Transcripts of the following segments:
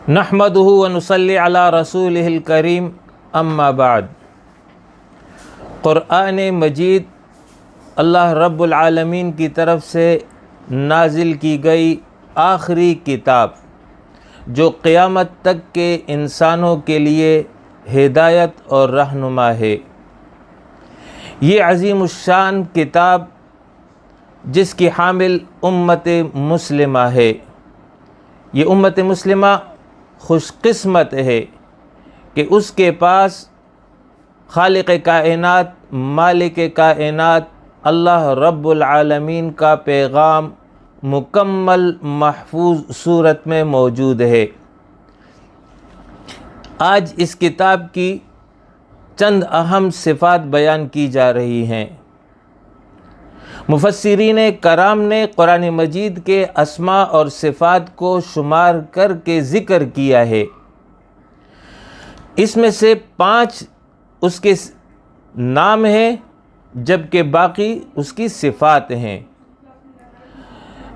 نحمدہ ونصلی علی رسولہ الکریم اما بعد۔ قرآن مجید اللہ رب العالمین کی طرف سے نازل کی گئی آخری کتاب جو قیامت تک کے انسانوں کے لیے ہدایت اور رہنما ہے۔ یہ عظیم الشان کتاب جس کی حامل امت مسلمہ ہے، یہ امت مسلمہ خوش قسمت ہے کہ اس کے پاس خالق کائنات، مالک کائنات اللہ رب العالمین کا پیغام مکمل محفوظ صورت میں موجود ہے۔ آج اس کتاب کی چند اہم صفات بیان کی جا رہی ہیں۔ مفسرین کرام نے قرآن مجید کے اسماء اور صفات کو شمار کر کے ذکر کیا ہے۔ اس میں سے 5 اس کے نام ہیں جبکہ باقی اس کی صفات ہیں۔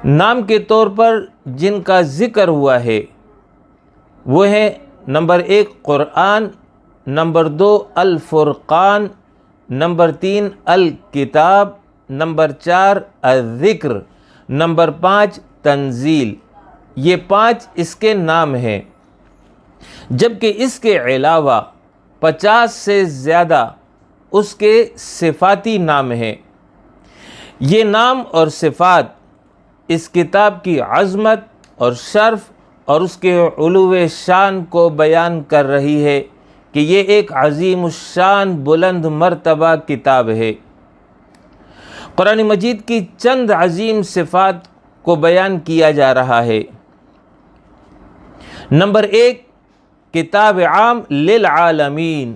نام کے طور پر جن کا ذکر ہوا ہے وہ ہیں نمبر 1 قرآن، نمبر 2 الفرقان، نمبر 3 الکتاب، نمبر 4 الذکر، نمبر 5 تنزیل۔ یہ 5 اس کے نام ہیں، جبکہ اس کے علاوہ 50 سے زیادہ اس کے صفاتی نام ہیں۔ یہ نام اور صفات اس کتاب کی عظمت اور شرف اور اس کے علو شان کو بیان کر رہی ہے کہ یہ ایک عظیم الشان بلند مرتبہ کتاب ہے۔ قرآن مجید کی چند عظیم صفات کو بیان کیا جا رہا ہے۔ نمبر 1 کتاب عام للعالمین،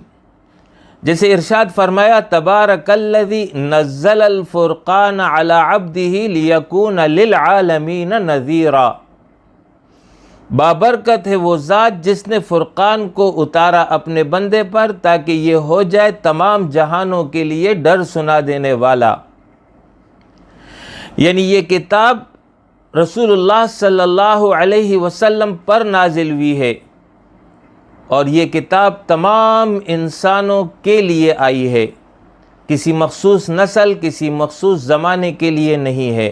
جیسے ارشاد فرمایا تبارک الذی نزل الفرقان علی عبدہ لیکون للعالمین نذیرا۔ بابرکت ہے وہ ذات جس نے فرقان کو اتارا اپنے بندے پر تاکہ یہ ہو جائے تمام جہانوں کے لیے ڈر سنا دینے والا۔ یعنی یہ کتاب رسول اللہ صلی اللہ علیہ وسلم پر نازل ہوئی ہے اور یہ کتاب تمام انسانوں کے لیے آئی ہے، کسی مخصوص نسل، کسی مخصوص زمانے کے لیے نہیں ہے۔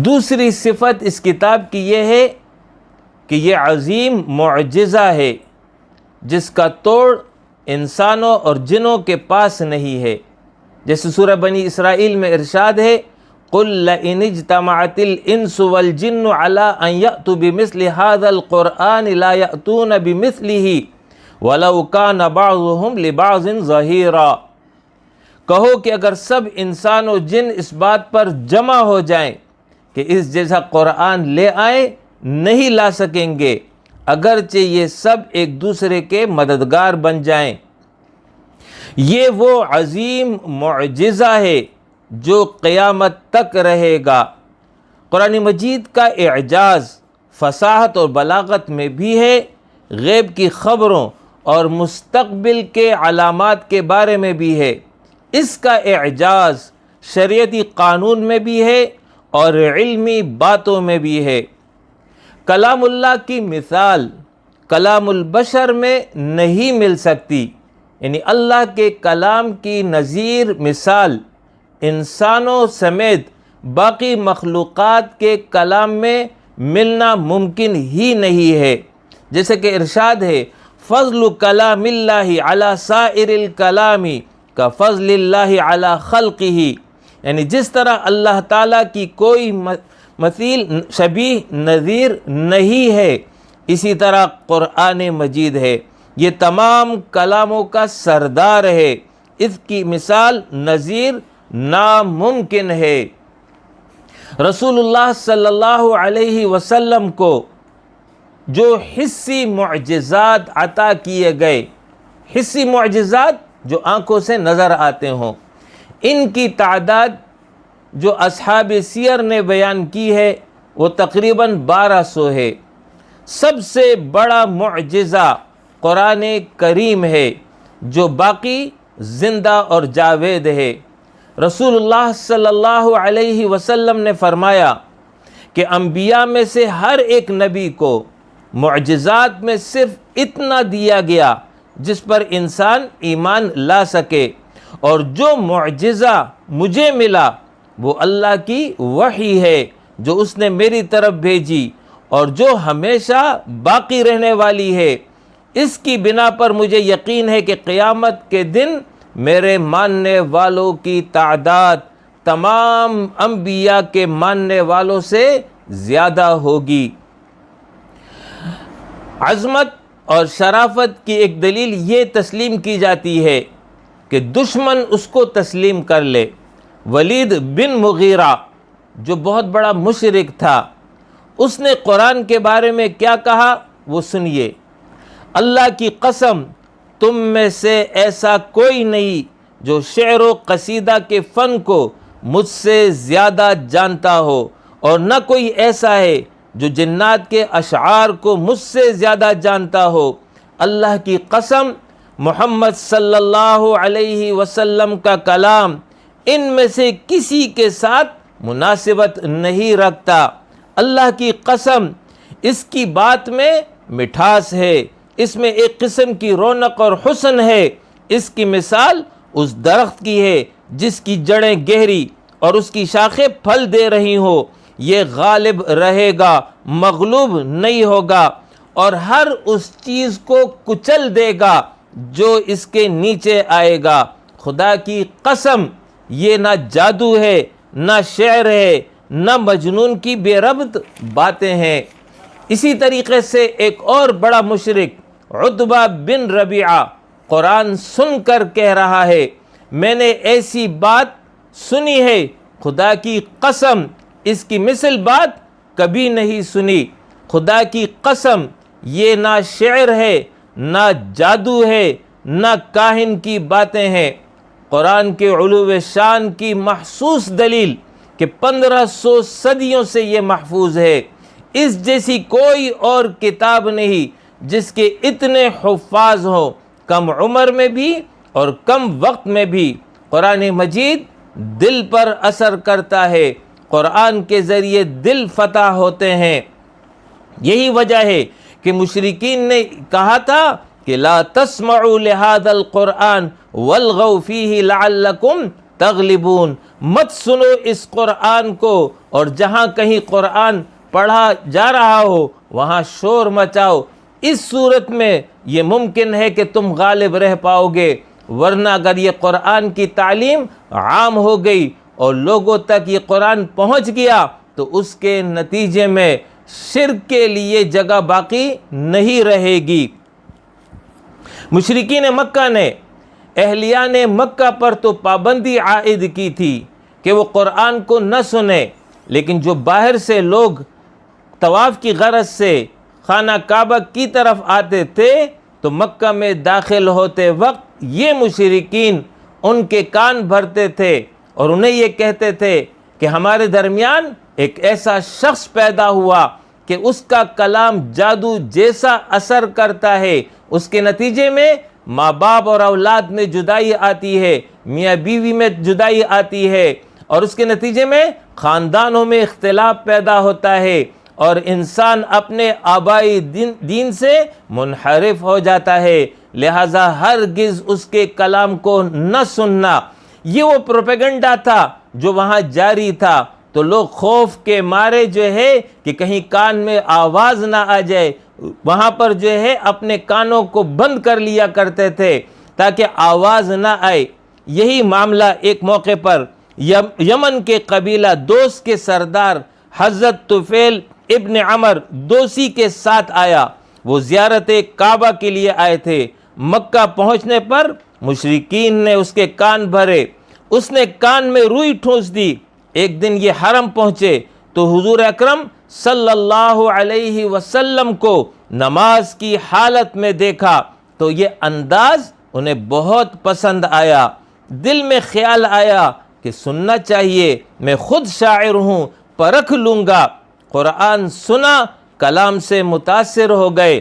دوسری صفت اس کتاب کی یہ ہے کہ یہ عظیم معجزہ ہے جس کا توڑ انسانوں اور جنوں کے پاس نہیں ہے، جیسے سورہ بنی اسرائیل میں ارشاد ہے قُلْ لَئِنِ اجْتَمَعَتِ الْإِنسُ وَالْجِنُّ عَلَىٰ أَن يَأْتُوا بِمِثْلِ هَٰذَا الْقُرْآنِ لَا يَأْتُونَ بِمِثْلِهِ وَلَوْ كَانَ بَعْضُهُمْ لِبَعْضٍ ظَهِيرًا۔ کہو کہ اگر سب انسان و جن اس بات پر جمع ہو جائیں کہ اس جیسا قرآن لے آئیں، نہیں لا سکیں گے اگرچہ یہ سب ایک دوسرے کے مددگار بن جائیں۔ یہ وہ عظیم معجزہ ہے جو قیامت تک رہے گا۔ قرآن مجید کا اعجاز فصاحت اور بلاغت میں بھی ہے، غیب کی خبروں اور مستقبل کے علامات کے بارے میں بھی ہے۔ اس کا اعجاز شریعتی قانون میں بھی ہے اور علمی باتوں میں بھی ہے۔ کلام اللہ کی مثال کلام البشر میں نہیں مل سکتی، یعنی اللہ کے کلام کی نظیر مثال انسانوں سمیت باقی مخلوقات کے کلام میں ملنا ممکن ہی نہیں ہے۔ جیسے کہ ارشاد ہے فضل کلام اللہ علی سائر الکلام کفضل اللہ علی خلقہ، یعنی جس طرح اللہ تعالیٰ کی کوئی مثیل، شبیہ، نظیر نہیں ہے، اسی طرح قرآن مجید ہے، یہ تمام کلاموں کا سردار ہے، اس کی مثال، نظیر ناممکن ہے۔ رسول اللہ صلی اللہ علیہ وسلم کو جو حسی معجزات عطا کیے گئے، حسی معجزات جو آنکھوں سے نظر آتے ہوں، ان کی تعداد جو اصحاب سیر نے بیان کی ہے وہ تقریباً 1200 ہے۔ سب سے بڑا معجزہ قرآن کریم ہے جو باقی زندہ اور جاوید ہے۔ رسول اللہ صلی اللہ علیہ وسلم نے فرمایا کہ انبیاء میں سے ہر ایک نبی کو معجزات میں صرف اتنا دیا گیا جس پر انسان ایمان لا سکے، اور جو معجزہ مجھے ملا وہ اللہ کی وحی ہے جو اس نے میری طرف بھیجی، اور جو ہمیشہ باقی رہنے والی ہے۔ اس کی بنا پر مجھے یقین ہے کہ قیامت کے دن میرے ماننے والوں کی تعداد تمام انبیاء کے ماننے والوں سے زیادہ ہوگی۔ عظمت اور شرافت کی ایک دلیل یہ تسلیم کی جاتی ہے کہ دشمن اس کو تسلیم کر لے۔ ولید بن مغیرہ جو بہت بڑا مشرک تھا، اس نے قرآن کے بارے میں کیا کہا وہ سنیے۔ اللہ کی قسم، تم میں سے ایسا کوئی نہیں جو شعر و قصیدہ کے فن کو مجھ سے زیادہ جانتا ہو، اور نہ کوئی ایسا ہے جو جنات کے اشعار کو مجھ سے زیادہ جانتا ہو۔ اللہ کی قسم، محمد صلی اللہ علیہ وسلم کا کلام ان میں سے کسی کے ساتھ مناسبت نہیں رکھتا۔ اللہ کی قسم، اس کی بات میں مٹھاس ہے، اس میں ایک قسم کی رونق اور حسن ہے۔ اس کی مثال اس درخت کی ہے جس کی جڑیں گہری اور اس کی شاخیں پھل دے رہی ہوں۔ یہ غالب رہے گا، مغلوب نہیں ہوگا، اور ہر اس چیز کو کچل دے گا جو اس کے نیچے آئے گا۔ خدا کی قسم، یہ نہ جادو ہے، نہ شعر ہے، نہ مجنون کی بے ربط باتیں ہیں۔ اسی طریقے سے ایک اور بڑا مشرک عتبہ بن ربیعہ قرآن سن کر کہہ رہا ہے، میں نے ایسی بات سنی ہے، خدا کی قسم اس کی مثل بات کبھی نہیں سنی۔ خدا کی قسم، یہ نہ شعر ہے، نہ جادو ہے، نہ کاہن کی باتیں ہیں۔ قرآن کے علو شان کی محسوس دلیل کہ 1500 صدیوں سے یہ محفوظ ہے۔ اس جیسی کوئی اور کتاب نہیں جس کے اتنے حفاظ ہوں، کم عمر میں بھی اور کم وقت میں بھی۔ قرآن مجید دل پر اثر کرتا ہے، قرآن کے ذریعے دل فتح ہوتے ہیں۔ یہی وجہ ہے کہ مشرکین نے کہا تھا کہ لا تسمعوا لهذا القرآن والغوا فیہ لعلکم تغلبون، مت سنو اس قرآن کو، اور جہاں کہیں قرآن پڑھا جا رہا ہو وہاں شور مچاؤ، اس صورت میں یہ ممکن ہے کہ تم غالب رہ پاؤ گے۔ ورنہ اگر یہ قرآن کی تعلیم عام ہو گئی اور لوگوں تک یہ قرآن پہنچ گیا تو اس کے نتیجے میں شرک کے لیے جگہ باقی نہیں رہے گی۔ مشرکین مکہ نے اہلیان مکہ پر تو پابندی عائد کی تھی کہ وہ قرآن کو نہ سنیں، لیکن جو باہر سے لوگ طواف کی غرض سے خانہ کعبہ کی طرف آتے تھے تو مکہ میں داخل ہوتے وقت یہ مشرکین ان کے کان بھرتے تھے اور انہیں یہ کہتے تھے کہ ہمارے درمیان ایک ایسا شخص پیدا ہوا کہ اس کا کلام جادو جیسا اثر کرتا ہے، اس کے نتیجے میں ماں باپ اور اولاد میں جدائی آتی ہے، میاں بیوی میں جدائی آتی ہے، اور اس کے نتیجے میں خاندانوں میں اختلاف پیدا ہوتا ہے، اور انسان اپنے آبائی دین سے منحرف ہو جاتا ہے۔ لہٰذا ہرگز اس کے کلام کو نہ سننا۔ یہ وہ پروپیگنڈا تھا جو وہاں جاری تھا، تو لوگ خوف کے مارے جو ہے کہ کہیں کان میں آواز نہ آ جائے، وہاں پر جو ہے اپنے کانوں کو بند کر لیا کرتے تھے تاکہ آواز نہ آئے۔ یہی معاملہ ایک موقع پر یمن کے قبیلہ دوس کے سردار حضرت طفیل ابن عمر دوسی کے ساتھ آیا۔ وہ زیارت کعبہ کے لیے آئے تھے۔ مکہ پہنچنے پر مشرکین نے اس کے کان بھرے، اس نے کان میں روئی ٹھونس دی۔ ایک دن یہ حرم پہنچے تو حضور اکرم صلی اللہ علیہ وسلم کو نماز کی حالت میں دیکھا تو یہ انداز انہیں بہت پسند آیا۔ دل میں خیال آیا کہ سننا چاہیے، میں خود شاعر ہوں، پرکھ لوں گا۔ قرآن سنا، کلام سے متاثر ہو گئے۔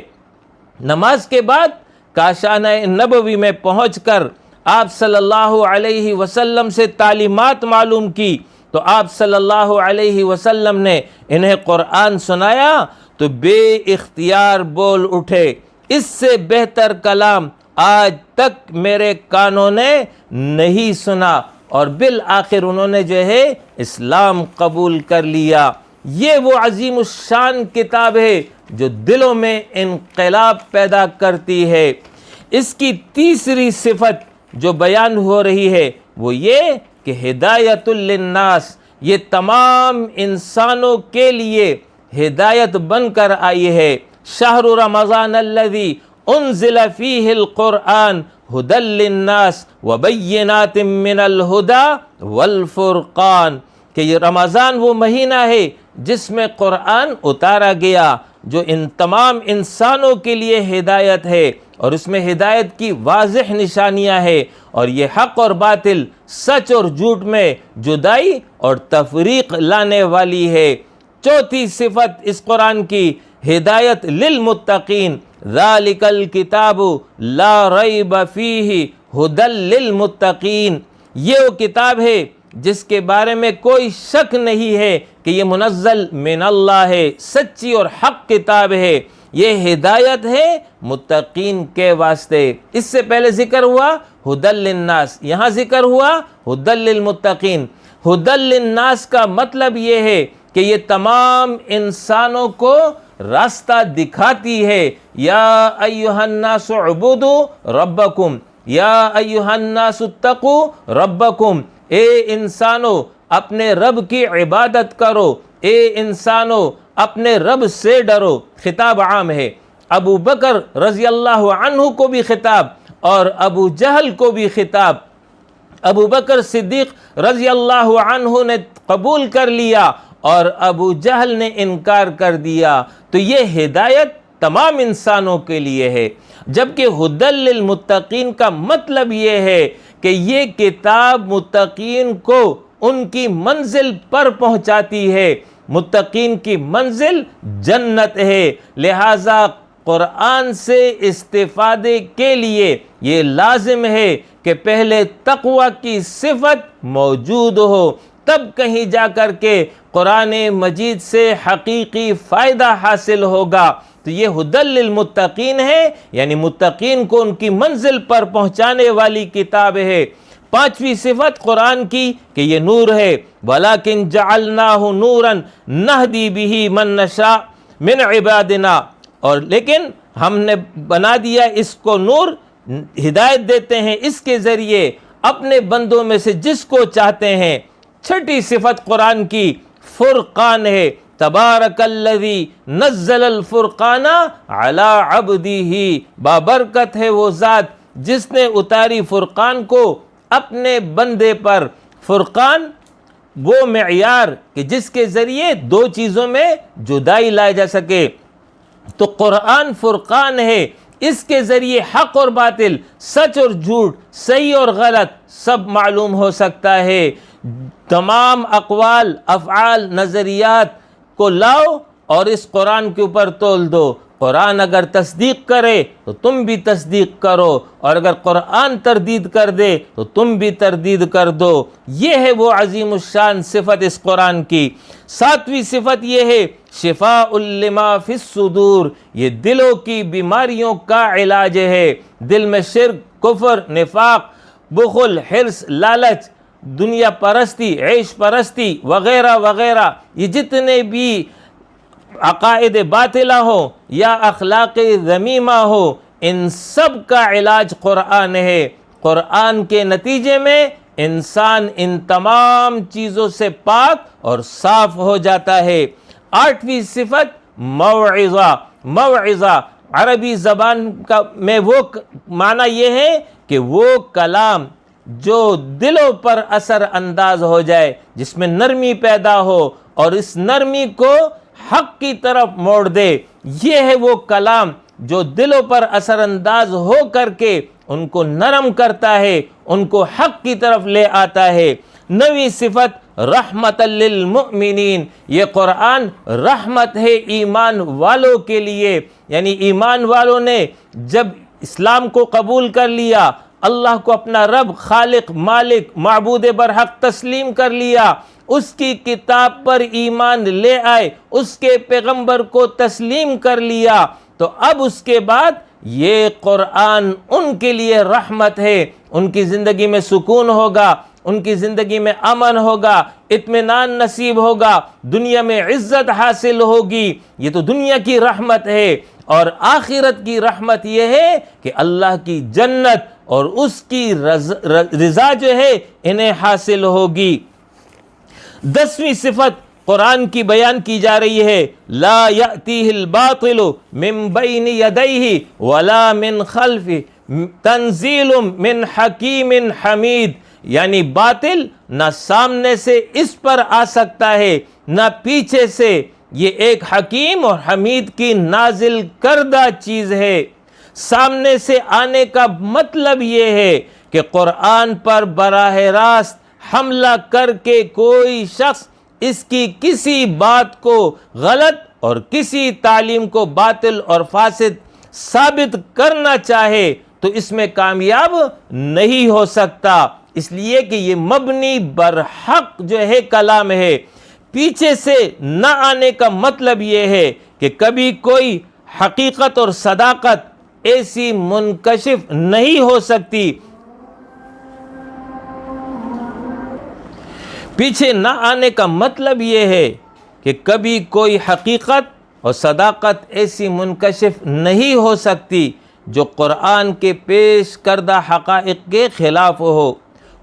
نماز کے بعد کاشانہ نبوی میں پہنچ کر آپ صلی اللہ علیہ وسلم سے تعلیمات معلوم کی تو آپ صلی اللہ علیہ وسلم نے انہیں قرآن سنایا تو بے اختیار بول اٹھے، اس سے بہتر کلام آج تک میرے کانوں نے نہیں سنا، اور بالآخر انہوں نے جو ہے اسلام قبول کر لیا۔ یہ وہ عظیم الشان کتاب ہے جو دلوں میں انقلاب پیدا کرتی ہے۔ اس کی تیسری صفت جو بیان ہو رہی ہے وہ یہ کہ ہدایت للناس، یہ تمام انسانوں کے لیے ہدایت بن کر آئی ہے۔ شہر رمضان الذی انزل فیہ القرآن ہدی للناس وبینات من الہدی والفرقان، کہ یہ رمضان وہ مہینہ ہے جس میں قرآن اتارا گیا جو ان تمام انسانوں کے لیے ہدایت ہے، اور اس میں ہدایت کی واضح نشانیاں ہیں، اور یہ حق اور باطل، سچ اور جھوٹ میں جدائی اور تفریق لانے والی ہے۔ چوتھی صفت اس قرآن کی ہدایت للمتقین، ذالک الکتاب لا ریب فیہ ھدی للمتقین، یہ وہ کتاب ہے جس کے بارے میں کوئی شک نہیں ہے کہ یہ منزل من اللہ ہے، سچی اور حق کتاب ہے، یہ ہدایت ہے متقین کے واسطے۔ اس سے پہلے ذکر ہوا ھدی للناس، یہاں ذکر ہوا ھدی للمتقین۔ ھدی للناس کا مطلب یہ ہے کہ یہ تمام انسانوں کو راستہ دکھاتی ہے۔ یا ایھا الناس اعبدوا ربکم، یا ایھا الناس اتقوا ربکم، اے انسانو اپنے رب کی عبادت کرو، اے انسانو اپنے رب سے ڈرو۔ خطاب عام ہے، ابو بکر رضی اللہ عنہ کو بھی خطاب اور ابو جہل کو بھی خطاب۔ ابو بکر صدیق رضی اللہ عنہ نے قبول کر لیا اور ابو جہل نے انکار کر دیا، تو یہ ہدایت تمام انسانوں کے لیے ہے۔ جبکہ ھدی للمتقین کا مطلب یہ ہے کہ یہ کتاب متقین کو ان کی منزل پر پہنچاتی ہے۔ متقین کی منزل جنت ہے، لہٰذا قرآن سے استفادے کے لیے یہ لازم ہے کہ پہلے تقوی کی صفت موجود ہو، تب کہیں جا کر کے قرآن مجید سے حقیقی فائدہ حاصل ہوگا۔ تو یہ ھدی للمتقین ہے، یعنی متقین کو ان کی منزل پر پہنچانے والی کتاب ہے۔ پانچویں صفت قرآن کی کہ یہ نور ہے، وَلَكِنْ جَعَلْنَاهُ نُورًا نَهْدِي بِهِ مَن نَّشَاءُ مِنْ عِبَادِنَا، اور لیکن ہم نے بنا دیا اس کو نور، ہدایت دیتے ہیں اس کے ذریعے اپنے بندوں میں سے جس کو چاہتے ہیں۔ چھٹی صفت قرآن کی فرقان ہے، تبارک الذی نزل الفرقان علی عبدہ، بابرکت ہے وہ ذات جس نے اتاری فرقان کو اپنے بندے پر۔ فرقان وہ معیار کہ جس کے ذریعے دو چیزوں میں جدائی لائی جا سکے، تو قرآن فرقان ہے، اس کے ذریعے حق اور باطل، سچ اور جھوٹ، صحیح اور غلط سب معلوم ہو سکتا ہے۔ تمام اقوال، افعال، نظریات کو لاؤ اور اس قرآن کے اوپر تول دو۔ قرآن اگر تصدیق کرے تو تم بھی تصدیق کرو، اور اگر قرآن تردید کر دے تو تم بھی تردید کر دو۔ یہ ہے وہ عظیم الشان صفت اس قرآن کی۔ ساتویں صفت یہ ہے شفاء لما فی الصدور، یہ دلوں کی بیماریوں کا علاج ہے۔ دل میں شرک، کفر، نفاق، بخل، حرص، لالچ، دنیا پرستی، عیش پرستی وغیرہ وغیرہ، یہ جتنے بھی عقائد باطلہ ہو یا اخلاق ذمیمہ ہو، ان سب کا علاج قرآن ہے۔ قرآن کے نتیجے میں انسان ان تمام چیزوں سے پاک اور صاف ہو جاتا ہے۔ آٹھویں صفت موعظہ۔ موعظہ عربی زبان کا میں وہ معنی یہ ہے کہ وہ کلام جو دلوں پر اثر انداز ہو جائے، جس میں نرمی پیدا ہو اور اس نرمی کو حق کی طرف موڑ دے، یہ ہے وہ کلام جو دلوں پر اثر انداز ہو کر کے ان کو نرم کرتا ہے، ان کو حق کی طرف لے آتا ہے۔ نویں صفت رحمت للمؤمنین، یہ قرآن رحمت ہے ایمان والوں کے لیے، یعنی ایمان والوں نے جب اسلام کو قبول کر لیا اللہ کو اپنا رب، خالق، مالک، معبود برحق تسلیم کر لیا، اس کی کتاب پر ایمان لے آئے، اس کے پیغمبر کو تسلیم کر لیا، تو اب اس کے بعد یہ قرآن ان کے لیے رحمت ہے، ان کی زندگی میں سکون ہوگا، ان کی زندگی میں امن ہوگا، اطمینان نصیب ہوگا، دنیا میں عزت حاصل ہوگی۔ یہ تو دنیا کی رحمت ہے، اور آخرت کی رحمت یہ ہے کہ اللہ کی جنت اور اس کی رضا جو ہے انہیں حاصل ہوگی۔ 10ویں صفت قرآن کی بیان کی جا رہی ہے، لا یأتیہ الباطل من بین یدیہ ولا من خلفہ تنزیل من حکیم حمید، یعنی باطل نہ سامنے سے اس پر آ سکتا ہے نہ پیچھے سے، یہ ایک حکیم اور حمید کی نازل کردہ چیز ہے۔ سامنے سے آنے کا مطلب یہ ہے کہ قرآن پر براہ راست حملہ کر کے کوئی شخص اس کی کسی بات کو غلط اور کسی تعلیم کو باطل اور فاسد ثابت کرنا چاہے تو اس میں کامیاب نہیں ہو سکتا، اس لیے کہ یہ مبنی برحق جو ہے کلام ہے۔ پیچھے سے نہ آنے کا مطلب یہ ہے کہ کبھی کوئی حقیقت اور صداقت ایسی منکشف نہیں ہو سکتی، پیچھے نہ آنے کا مطلب یہ ہے کہ کبھی کوئی حقیقت اور صداقت ایسی منکشف نہیں ہو سکتی جو قرآن کے پیش کردہ حقائق کے خلاف ہو۔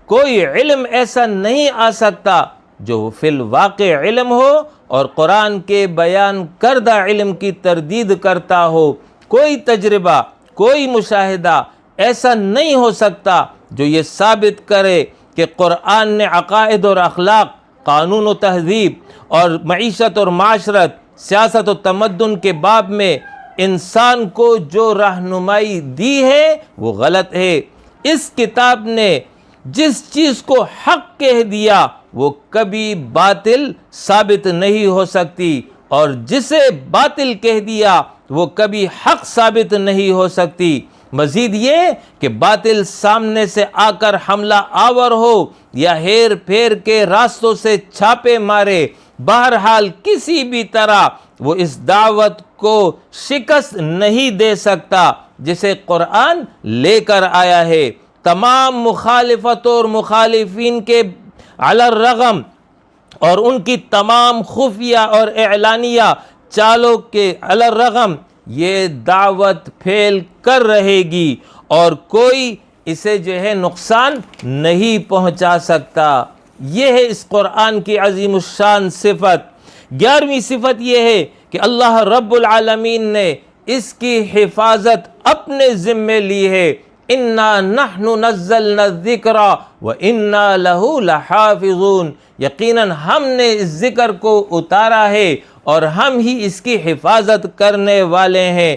کوئی علم ایسا نہیں آ سکتا جو فی الواقع علم ہو اور قرآن کے بیان کردہ علم کی تردید کرتا ہو۔ کوئی تجربہ، کوئی مشاہدہ ایسا نہیں ہو سکتا جو یہ ثابت کرے کہ قرآن نے عقائد اور اخلاق، قانون و تہذیب اور معیشت اور معاشرت، سیاست و تمدن کے باب میں انسان کو جو رہنمائی دی ہے وہ غلط ہے۔ اس کتاب نے جس چیز کو حق کہہ دیا وہ کبھی باطل ثابت نہیں ہو سکتی، اور جسے باطل کہہ دیا وہ کبھی حق ثابت نہیں ہو سکتی۔ مزید یہ کہ باطل سامنے سے آ کر حملہ آور ہو یا ہیر پھیر کے راستوں سے چھاپے مارے، بہرحال کسی بھی طرح وہ اس دعوت کو شکست نہیں دے سکتا جسے قرآن لے کر آیا ہے۔ تمام مخالفتوں اور مخالفین کے علی الرغم اور ان کی تمام خفیہ اور اعلانیہ چالوں کے علی الرغم یہ دعوت پھیل کر رہے گی اور کوئی اسے جو ہے نقصان نہیں پہنچا سکتا۔ یہ ہے اس قرآن کی عظیم الشان صفت۔ 11ویں صفت یہ ہے کہ اللہ رب العالمین نے اس کی حفاظت اپنے ذمے لی ہے۔ اِنَّا نَحْنُ نَزَّلْنَا الذِّكْرَ وَإِنَّا لَهُ لَحَافِظُونَ، یقیناً ہم نے اس ذکر کو اتارا ہے اور ہم ہی اس کی حفاظت کرنے والے ہیں۔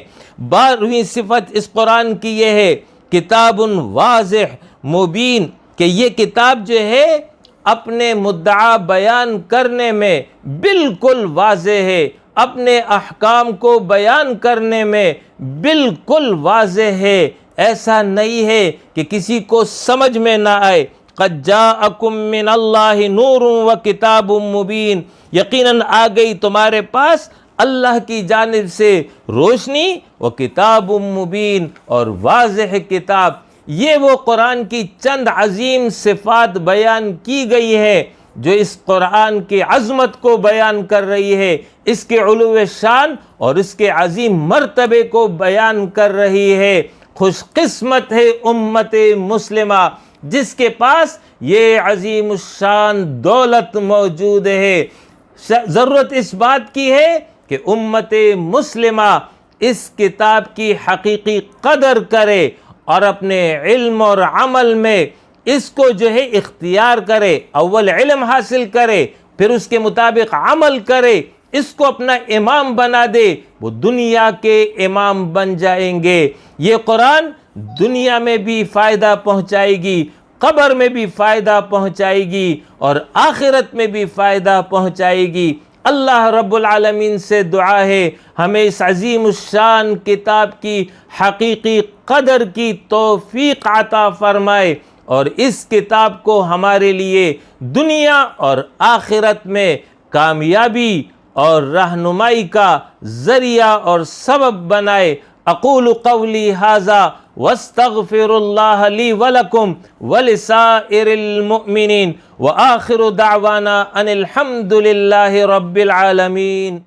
12ویں صفت اس قرآن کی یہ ہے، کتاب واضح مبین، کہ یہ کتاب جو ہے اپنے مدعا بیان کرنے میں بالکل واضح ہے، اپنے احکام کو بیان کرنے میں بالکل واضح ہے۔ ایسا نہیں ہے کہ کسی کو سمجھ میں نہ آئے۔ قد جاءکم من اللہ نور و کتاب مبین، یقیناً آ گئی تمہارے پاس اللہ کی جانب سے روشنی و کتاب مبین، اور واضح کتاب۔ یہ وہ قرآن کی چند عظیم صفات بیان کی گئی ہے جو اس قرآن کی عظمت کو بیان کر رہی ہے، اس کے علو شان اور اس کے عظیم مرتبے کو بیان کر رہی ہے۔ خوش قسمت ہے امت مسلمہ جس کے پاس یہ عظیم الشان دولت موجود ہے۔ ضرورت اس بات کی ہے کہ امت مسلمہ اس کتاب کی حقیقی قدر کرے اور اپنے علم اور عمل میں اس کو جو ہے اختیار کرے، اول علم حاصل کرے، پھر اس کے مطابق عمل کرے، اس کو اپنا امام بنا دے، وہ دنیا کے امام بن جائیں گے۔ یہ قرآن دنیا میں بھی فائدہ پہنچائے گی، قبر میں بھی فائدہ پہنچائے گی اور آخرت میں بھی فائدہ پہنچائے گی۔ اللہ رب العالمین سے دعا ہے ہمیں اس عظیم الشان کتاب کی حقیقی قدر کی توفیق عطا فرمائے، اور اس کتاب کو ہمارے لیے دنیا اور آخرت میں کامیابی اور رہنمائی کا ذریعہ اور سبب بنائے۔ اقول قولی ھذا واستغفر اللہ لی ولکم ولسائر المؤمنین، وآخر دعوانا ان الحمد للہ رب العالمین۔